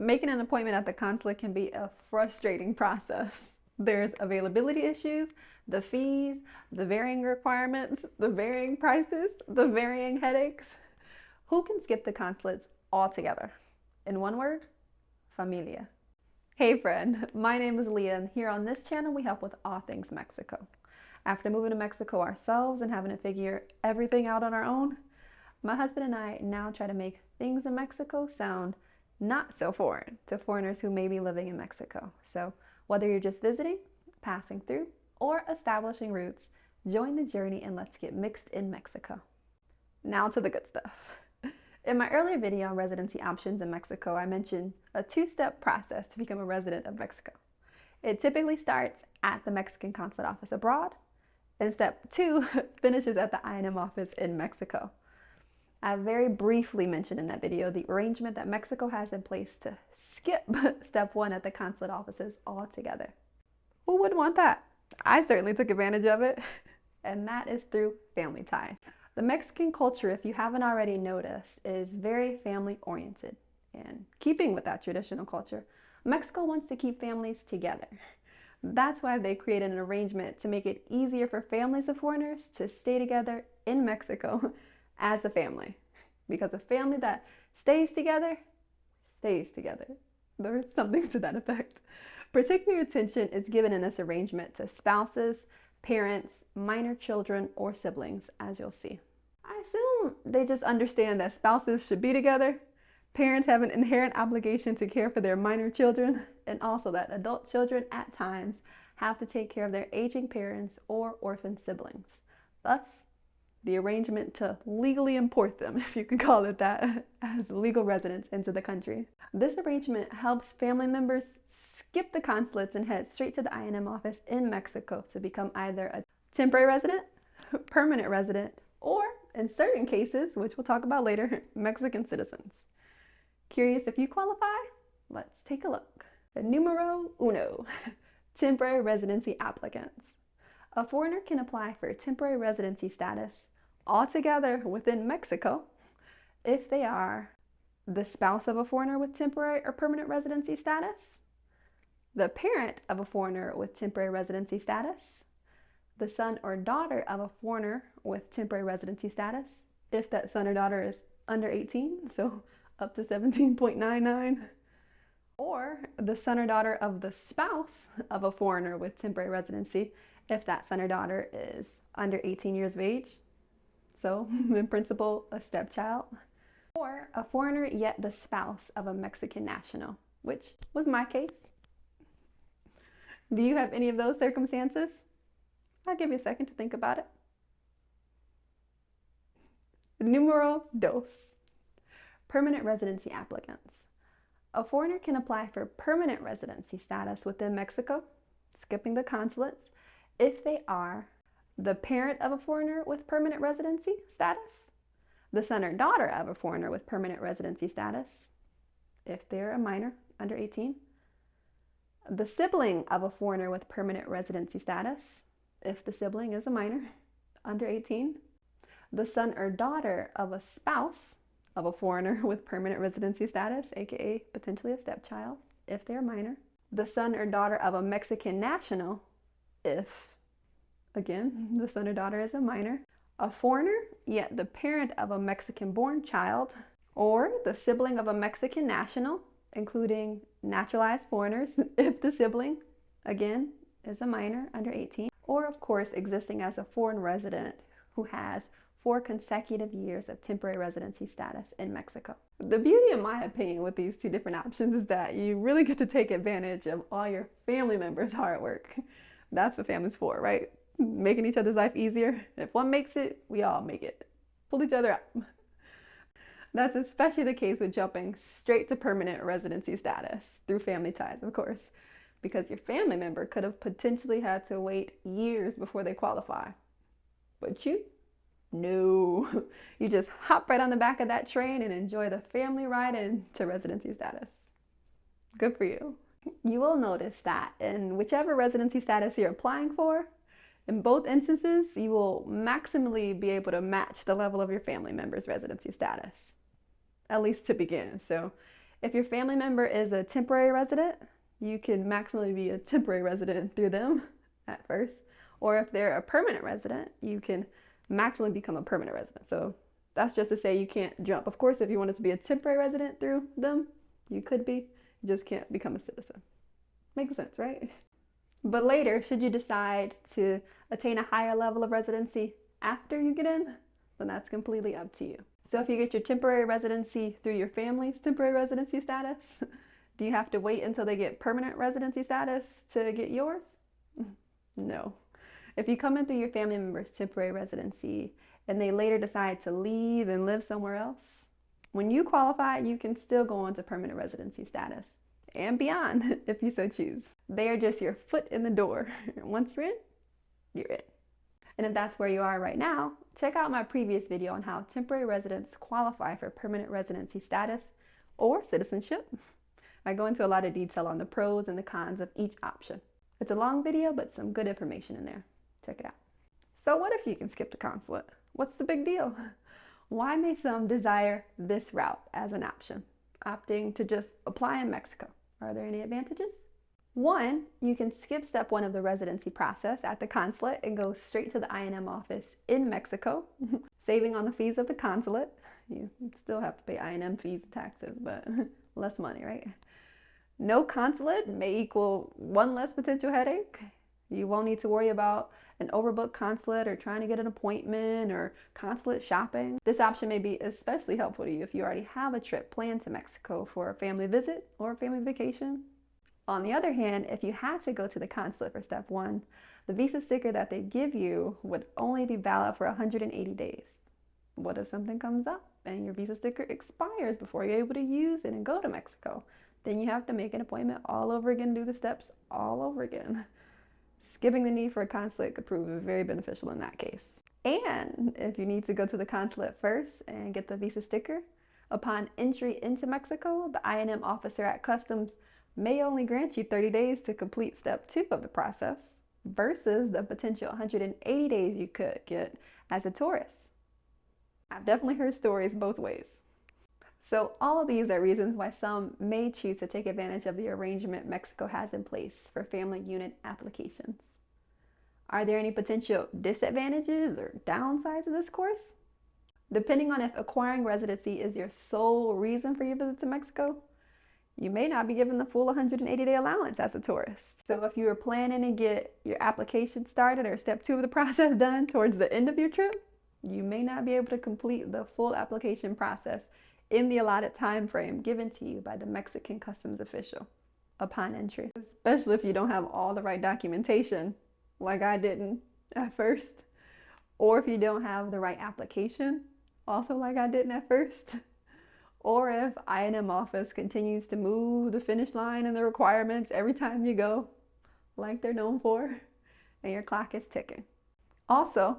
Making an appointment at the consulate can be a frustrating process. There's availability issues, the fees, the varying requirements, the varying prices, the varying headaches. Who can skip the consulates altogether? In one word, familia. Hey friend, my name is Leah, and here on this channel we help with all things Mexico. After moving to Mexico ourselves and having to figure everything out on our own, my husband and I now try to make things in Mexico sound not so foreign to foreigners who may be living in Mexico. So whether you're just visiting, passing through, or establishing roots, join the journey and let's get mixed in Mexico. Now to the good stuff. In my earlier video on residency options in Mexico, I mentioned a two-step process to become a resident of Mexico. It typically starts at the Mexican consulate office abroad, and step 2 finishes at the I&M office in Mexico. I very briefly mentioned in that video the arrangement that Mexico has in place to skip step 1 at the consulate offices altogether. Who wouldn't want that? I certainly took advantage of it, and that is through family ties. The Mexican culture, if you haven't already noticed, is very family oriented. And keeping with that traditional culture, Mexico wants to keep families together. That's why they created an arrangement to make it easier for families of foreigners to stay together in Mexico as a family. Because a family that stays together, stays together. There's something to that effect. Particular attention is given in this arrangement to spouses, parents, minor children, or siblings, as you'll see. I assume they just understand that spouses should be together, parents have an inherent obligation to care for their minor children, and also that adult children at times have to take care of their aging parents or orphan siblings. Thus, the arrangement to legally import them, if you can call it that, as legal residents into the country. This arrangement helps family members skip the consulates and head straight to the I&M office in Mexico to become either a temporary resident, permanent resident, or in certain cases, which we'll talk about later, Mexican citizens. Curious if you qualify? Let's take a look. Numero uno, temporary residency applicants. A foreigner can apply for temporary residency status altogether within Mexico if they are the spouse of a foreigner with temporary or permanent residency status, the parent of a foreigner with temporary residency status, the son or daughter of a foreigner with temporary residency status, if that son or daughter is under 18, so up to 17.99, or the son or daughter of the spouse of a foreigner with temporary residency, if that son or daughter is under 18 years of age, so in principle, a stepchild, or a foreigner yet the spouse of a Mexican national, which was my case. Do you have any of those circumstances? I'll give you a second to think about it. Numero dos, permanent residency applicants. A foreigner can apply for permanent residency status within Mexico, skipping the consulates, if they are the parent of a foreigner with permanent residency status, the son or daughter of a foreigner with permanent residency status, if they're a minor under 18, the sibling of a foreigner with permanent residency status, if the sibling is a minor under 18, the son or daughter of a spouse of a foreigner with permanent residency status, aka potentially a stepchild, if they're minor, the son or daughter of a Mexican national, if, again, the son or daughter is a minor, a foreigner, yet the parent of a Mexican-born child, or the sibling of a Mexican national, including naturalized foreigners, if the sibling, again, is a minor under 18, or of course existing as a foreign resident who has 4 consecutive years of temporary residency status in Mexico. The beauty, in my opinion, with these 2 different options is that you really get to take advantage of all your family members' hard work. That's what family's for, right? Making each other's life easier. If one makes it, we all make it. Pull each other up. That's especially the case with jumping straight to permanent residency status through family ties, of course, because your family member could have potentially had to wait years before they qualify. But you, no, you just hop right on the back of that train and enjoy the family ride into residency status. Good for you. You will notice that in whichever residency status you're applying for, in both instances, you will maximally be able to match the level of your family member's residency status, at least to begin. So If your family member is a temporary resident, you can maximally be a temporary resident through them at first. Or if they're a permanent resident, you can maximally become a permanent resident. So that's just to say you can't jump. Of course, if you wanted to be a temporary resident through them, you could be. You just can't become a citizen. Makes sense, right? But later, should you decide to attain a higher level of residency after you get in, then that's completely up to you. So if you get your temporary residency through your family's temporary residency status, do you have to wait until they get permanent residency status to get yours? No. If you come in through your family member's temporary residency and they later decide to leave and live somewhere else, when you qualify, you can still go on to permanent residency status and beyond if you so choose. They are just your foot in the door. Once you're in, you're in. And if that's where you are right now, check out my previous video on how temporary residents qualify for permanent residency status or citizenship. I go into a lot of detail on the pros and the cons of each option. It's a long video, but some good information in there. Check it out. So what if you can skip the consulate? What's the big deal? Why may some desire this route as an option, opting to just apply in Mexico? Are there any advantages? One, you can skip step 1 of the residency process at the consulate and go straight to the INM office in Mexico, saving on the fees of the consulate. You still have to pay INM fees and taxes, but less money, right? No consulate may equal one less potential headache. You won't need to worry about an overbooked consulate or trying to get an appointment or consulate shopping. This option may be especially helpful to you if you already have a trip planned to Mexico for a family visit or a family vacation. On the other hand, if you had to go to the consulate for step 1, the visa sticker that they give you would only be valid for 180 days. What if something comes up and your visa sticker expires before you're able to use it and go to Mexico? Then you have to make an appointment all over again, do the steps all over again. Skipping the need for a consulate could prove very beneficial in that case. And if you need to go to the consulate first and get the visa sticker, upon entry into Mexico, the INM officer at customs may only grant you 30 days to complete step 2 of the process versus the potential 180 days you could get as a tourist. I've definitely heard stories both ways. So all of these are reasons why some may choose to take advantage of the arrangement Mexico has in place for family unit applications. Are there any potential disadvantages or downsides of this course? Depending on if acquiring residency is your sole reason for your visit to Mexico, you may not be given the full 180-day allowance as a tourist. So if you were planning to get your application started or step 2 of the process done towards the end of your trip, you may not be able to complete the full application process in the allotted time frame given to you by the Mexican customs official upon entry. Especially if you don't have all the right documentation, like I didn't at first, or if you don't have the right application, also like I didn't at first. Or if INM office continues to move the finish line and the requirements every time you go, like they're known for, and your clock is ticking. Also,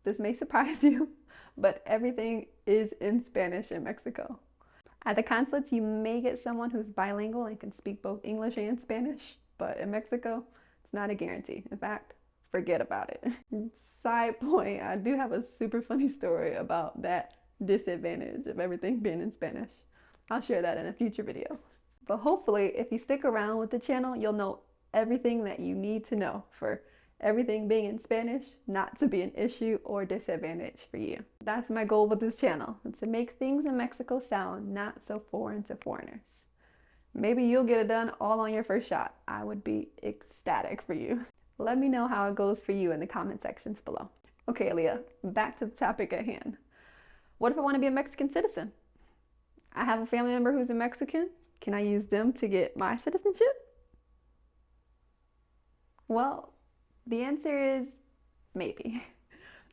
this may surprise you, but everything is in Spanish in Mexico. At the consulates, you may get someone who's bilingual and can speak both English and Spanish, but in Mexico, it's not a guarantee. In fact, forget about it. Side point, I do have a super funny story about that disadvantage of everything being in Spanish. I'll share that in a future video. But hopefully, if you stick around with the channel, you'll know everything that you need to know for everything being in Spanish not to be an issue or disadvantage for you. That's my goal with this channel, to make things in Mexico sound not so foreign to foreigners. Maybe you'll get it done all on your first shot. I would be ecstatic for you. Let me know how it goes for you in the comment sections below. Okay, Leah, back to the topic at hand. What if I want to be a Mexican citizen? I have a family member who's a Mexican. Can I use them to get my citizenship? Well, the answer is maybe.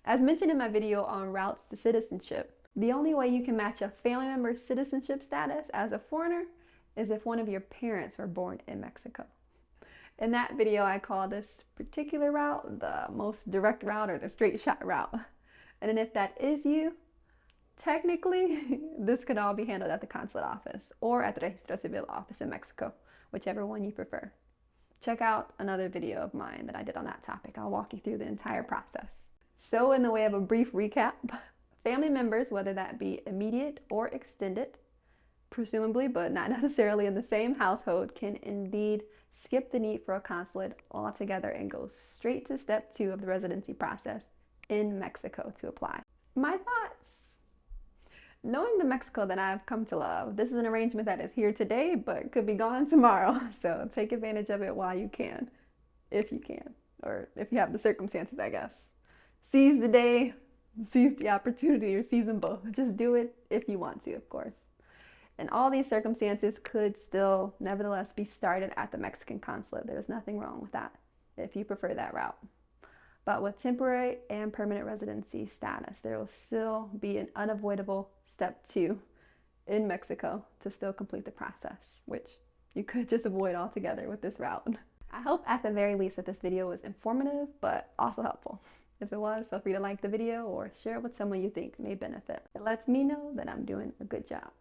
As mentioned in my video on routes to citizenship, the only way you can match a family member's citizenship status as a foreigner is if one of your parents were born in Mexico. In that video, I call this particular route the most direct route or the straight shot route. And then if that is you, technically, this could all be handled at the consulate office or at the Registro Civil office in Mexico, whichever one you prefer. Check out another video of mine that I did on that topic. I'll walk you through the entire process. So in the way of a brief recap, family members, whether that be immediate or extended, presumably, but not necessarily in the same household, can indeed skip the need for a consulate altogether and go straight to step 2 of the residency process in Mexico to apply. My thoughts? Knowing the Mexico that I've come to love, this is an arrangement that is here today but could be gone tomorrow. So take advantage of it while you can, if you can, or if you have the circumstances, I guess. Seize the day, seize the opportunity, or seize them both. Just do it if you want to, of course. And all these circumstances could still nevertheless be started at the Mexican consulate. There's nothing wrong with that if you prefer that route. But with temporary and permanent residency status, there will still be an unavoidable step 2 in Mexico to still complete the process, which you could just avoid altogether with this route. I hope at the very least that this video was informative, but also helpful. If it was, feel free to like the video or share it with someone you think may benefit. It lets me know that I'm doing a good job.